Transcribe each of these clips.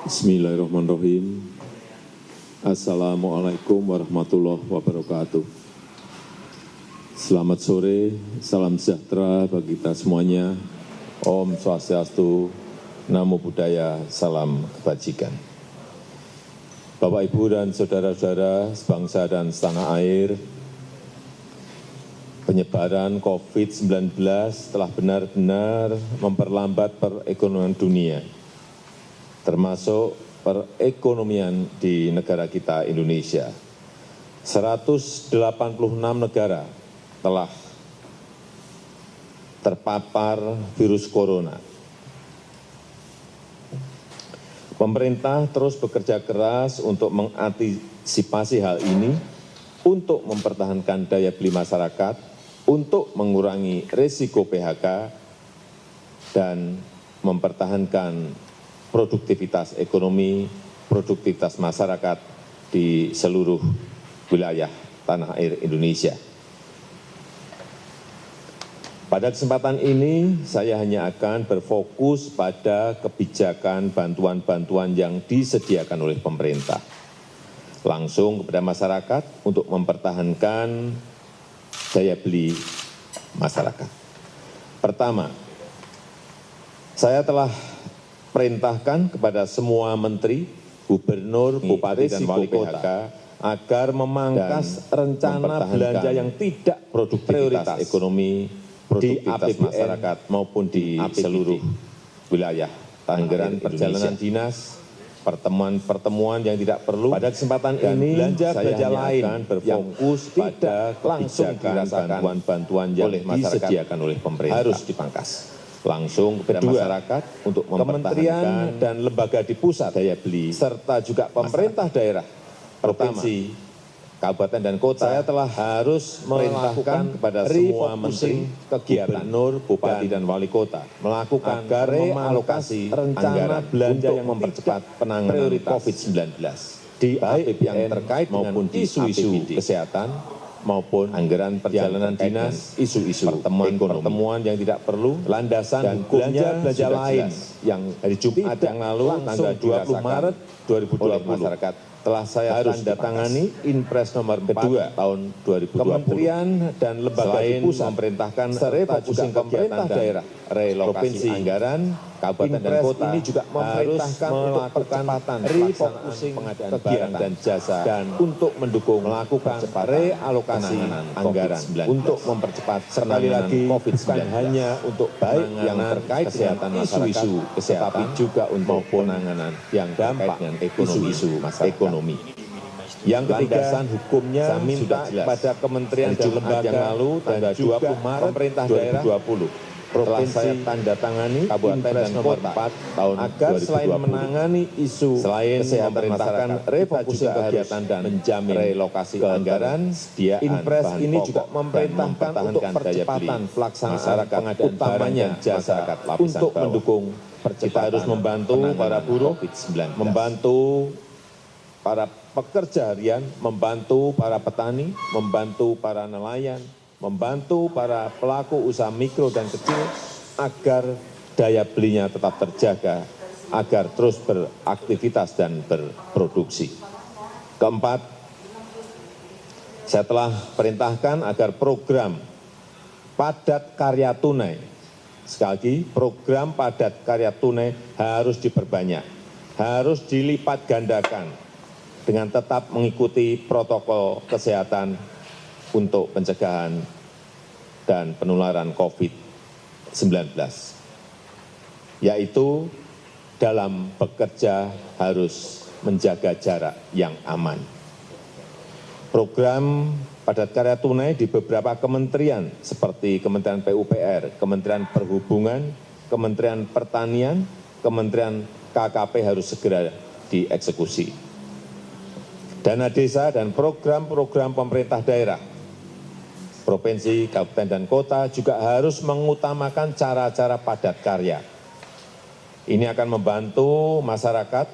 Bismillahirrahmanirrahim. Assalamualaikum warahmatullahi wabarakatuh. Selamat sore, salam sejahtera bagi kita semuanya. Om Swastiastu, Namo Buddhaya, salam kebajikan. Bapak, Ibu, dan saudara-saudara sebangsa dan setanah air, penyebaran COVID-19 telah benar-benar memperlambat perekonomian dunia, termasuk perekonomian di negara kita Indonesia. 186 negara telah terpapar virus corona. Pemerintah terus bekerja keras untuk mengantisipasi hal ini, untuk mempertahankan daya beli masyarakat, untuk mengurangi risiko PHK, dan mempertahankan produktivitas ekonomi, produktivitas masyarakat di seluruh wilayah tanah air Indonesia. Pada kesempatan ini, saya hanya akan berfokus pada kebijakan bantuan-bantuan yang disediakan oleh pemerintah, langsung kepada masyarakat untuk mempertahankan daya beli masyarakat. Pertama, saya telah perintahkan kepada semua menteri, gubernur, bupati, dan wali kota agar memangkas rencana belanja yang tidak produktivitas ekonomi, produktivitas masyarakat maupun di seluruh wilayah. Anggaran perjalanan dinas, pertemuan-pertemuan yang tidak perlu. Pada kesempatan ini, belanja lain akan berfokus pada kebijakan bantuan-bantuan yang disediakan oleh pemerintah harus dipangkas langsung kepada masyarakat untuk kementerian dan lembaga di pusat daya beli, serta juga pemerintah daerah, provinsi, kabupaten dan kota. Saya telah harus melakukan kepada semua menteri, kegiatan, gubernur, bupati, dan wali kota melakukan agar realokasi rencana belanja yang mempercepat penanganan COVID-19 di APBN yang terkait maupun di isu-isu kesehatan, maupun anggaran perjalanan dinas, isu-isu pertemuan yang tidak perlu, landasan dan hukumnya belanja lain yang hari Jumat yang lalu tanggal 20 Maret 2020 masyarakat telah saya tanda tangani Inpres nomor 4 tahun 2020. Kementerian dan lembaga di pusat memerintahkan refocusing kegiatan daerah, relokasi anggaran, kabupaten dan kota ini juga memerintahkan untuk percepatan refocusing pengadaan barang dan jasa, dan untuk mendukung melakukan realokasi anggaran untuk mempercepat sekali lagi bukan hanya untuk baik yang terkait kesehatan isu-isu kesehatan, tapi juga untuk penanganan yang dampak dengan isu-isu ekonomi. Yang ketiga, hukumnya saya minta pada kementerian dan lembaga yang lalu tanggal 20 Maret pemerintah daerah 2020 provinsi saya tanda tangani kabupaten dan kota tahun agar 2020. Selain menangani isu kesehatan masyarakat, refocusing kegiatan dan menjamin relokasi anggaran, Inpres ini juga memerintahkan untuk percepatan pelaksanaan pengadaan utamanya jasa untuk mendukung kita harus membantu para buruh, membantu para pekerja harian, membantu para petani, membantu para nelayan, membantu para pelaku usaha mikro dan kecil agar daya belinya tetap terjaga, agar terus beraktivitas dan berproduksi. Keempat, saya telah perintahkan agar program padat karya tunai, sekali lagi program padat karya tunai harus diperbanyak, harus dilipat gandakan dengan tetap mengikuti protokol kesehatan untuk pencegahan dan penularan COVID-19, yaitu dalam bekerja harus menjaga jarak yang aman. Program padat karya tunai di beberapa kementerian seperti Kementerian PUPR, Kementerian Perhubungan, Kementerian Pertanian, Kementerian KKP harus segera dieksekusi. Dana desa dan program-program pemerintah daerah, provinsi, kabupaten, dan kota juga harus mengutamakan cara-cara padat karya. Ini akan membantu masyarakat,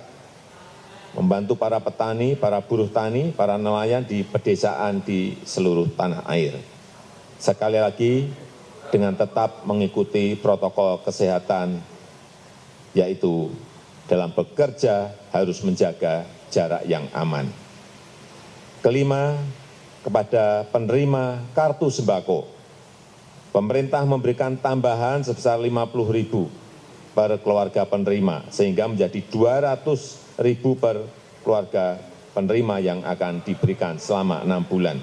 membantu para petani, para buruh tani, para nelayan di pedesaan di seluruh tanah air. Sekali lagi, dengan tetap mengikuti protokol kesehatan, yaitu dalam bekerja harus menjaga jarak yang aman. Kelima, kepada penerima kartu sembako, pemerintah memberikan tambahan sebesar 50.000 per keluarga penerima, sehingga menjadi 200.000 per keluarga penerima yang akan diberikan selama 6 bulan.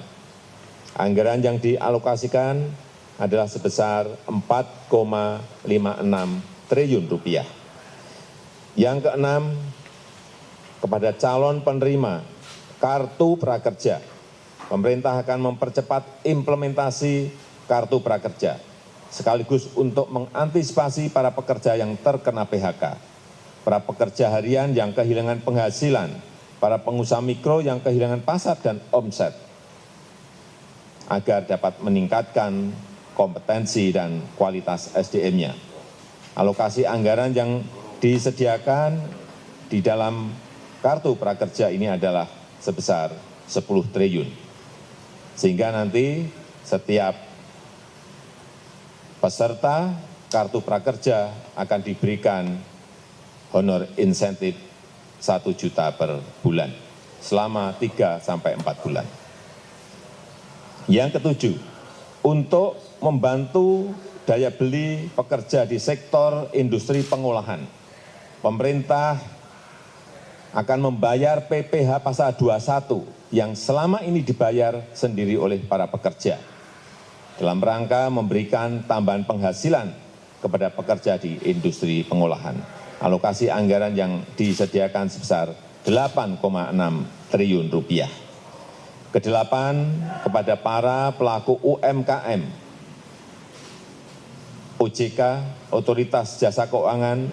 Anggaran yang dialokasikan adalah sebesar 4,56 triliun rupiah. Yang keenam, kepada calon penerima kartu prakerja, pemerintah akan mempercepat implementasi kartu prakerja, sekaligus untuk mengantisipasi para pekerja yang terkena PHK, para pekerja harian yang kehilangan penghasilan, para pengusaha mikro yang kehilangan pasar dan omset, agar dapat meningkatkan kompetensi dan kualitas SDM-nya. Alokasi anggaran yang disediakan di dalam kartu prakerja ini adalah sebesar 10 triliun. Sehingga nanti setiap peserta kartu prakerja akan diberikan honor insentif 1 juta per bulan selama 3 sampai 4 bulan. Yang ketujuh, untuk membantu daya beli pekerja di sektor industri pengolahan, pemerintah akan membayar PPh pasal 21 yang selama ini dibayar sendiri oleh para pekerja, dalam rangka memberikan tambahan penghasilan kepada pekerja di industri pengolahan. Alokasi anggaran yang disediakan sebesar 8,6 triliun rupiah. Kedelapan, kepada para pelaku UMKM, OJK, Otoritas Jasa Keuangan,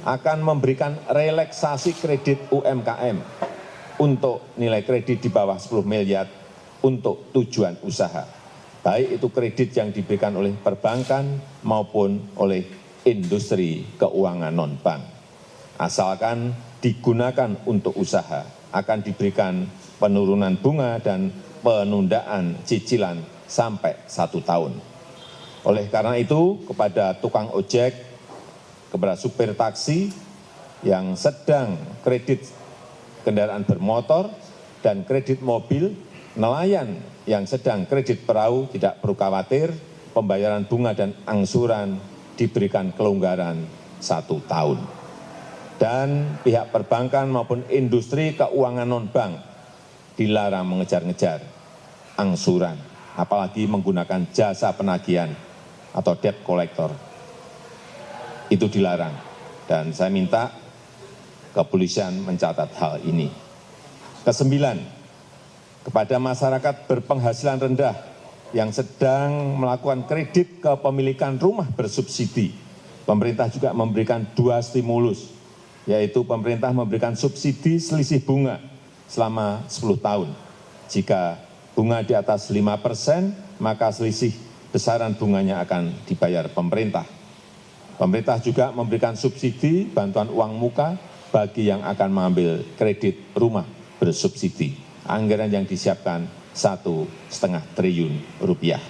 akan memberikan relaksasi kredit UMKM untuk nilai kredit di bawah 10 miliar untuk tujuan usaha, baik itu kredit yang diberikan oleh perbankan maupun oleh industri keuangan non-bank. Asalkan digunakan untuk usaha, akan diberikan penurunan bunga dan penundaan cicilan sampai 1 tahun. Oleh karena itu, kepada tukang ojek, kepada supir taksi yang sedang kredit kendaraan bermotor dan kredit mobil, nelayan yang sedang kredit perahu tidak perlu khawatir, pembayaran bunga dan angsuran diberikan kelonggaran 1 tahun. Dan pihak perbankan maupun industri keuangan non-bank dilarang mengejar-ngejar angsuran, apalagi menggunakan jasa penagihan atau debt collector. Itu dilarang, dan saya minta kepolisian mencatat hal ini. Kesembilan, kepada masyarakat berpenghasilan rendah yang sedang melakukan kredit kepemilikan rumah bersubsidi, pemerintah juga memberikan 2 stimulus, yaitu pemerintah memberikan subsidi selisih bunga selama 10 tahun. Jika bunga di atas 5%, maka selisih besaran bunganya akan dibayar pemerintah. Pemerintah juga memberikan subsidi bantuan uang muka bagi yang akan mengambil kredit rumah bersubsidi. Anggaran yang disiapkan 1,5 triliun rupiah.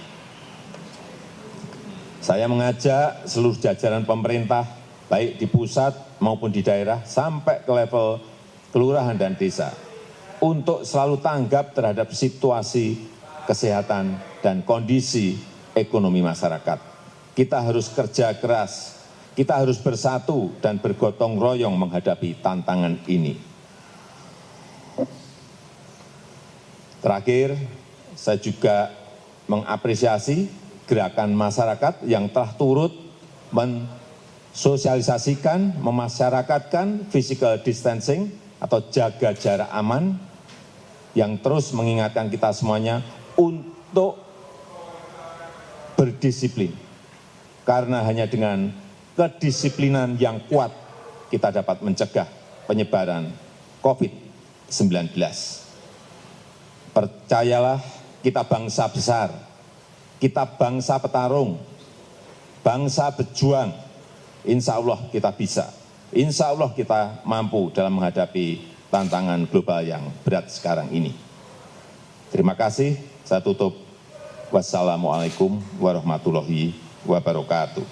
Saya mengajak seluruh jajaran pemerintah, baik di pusat maupun di daerah, sampai ke level kelurahan dan desa, untuk selalu tanggap terhadap situasi kesehatan dan kondisi ekonomi masyarakat. Kita harus kerja keras, kita harus bersatu dan bergotong royong menghadapi tantangan ini. Terakhir, saya juga mengapresiasi gerakan masyarakat yang telah turut mensosialisasikan, memasyarakatkan physical distancing atau jaga jarak aman, yang terus mengingatkan kita semuanya untuk berdisiplin. Karena hanya dengan kedisiplinan yang kuat kita dapat mencegah penyebaran COVID-19. Percayalah, kita bangsa besar, kita bangsa petarung, bangsa berjuang. Insya Allah kita bisa, insya Allah kita mampu dalam menghadapi tantangan global yang berat sekarang ini. Terima kasih, saya tutup. Wassalamualaikum warahmatullahi wabarakatuh.